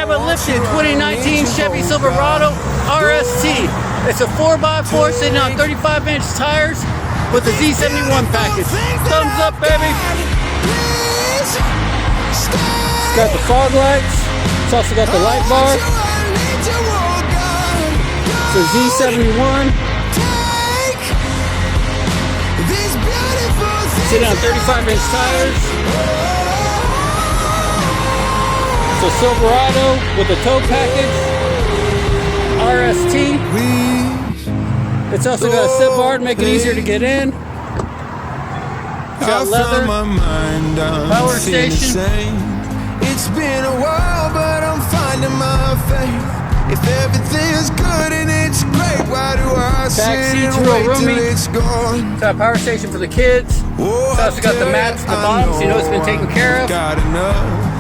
Abbott Lifton 2019 Chevy Silverado RST. It's a 4x4 sitting on 35-inch tires with the Z71 package. Thumbs up, baby. It's got the fog lights. It's also got the light bar. It's a Z71. Sitting on 35-inch tires. It's a Silverado with a tow package. RST. It's also got a sit bar to make it easier to get in. It's got leather. Power station. It's been a while, but I'm finding my faith. If everything's good and it's great, why do I sit and wait till it's gone? It's got a power station for the kids. It's also got the mats at the bottom, so you know it's been taken care of. Got enough.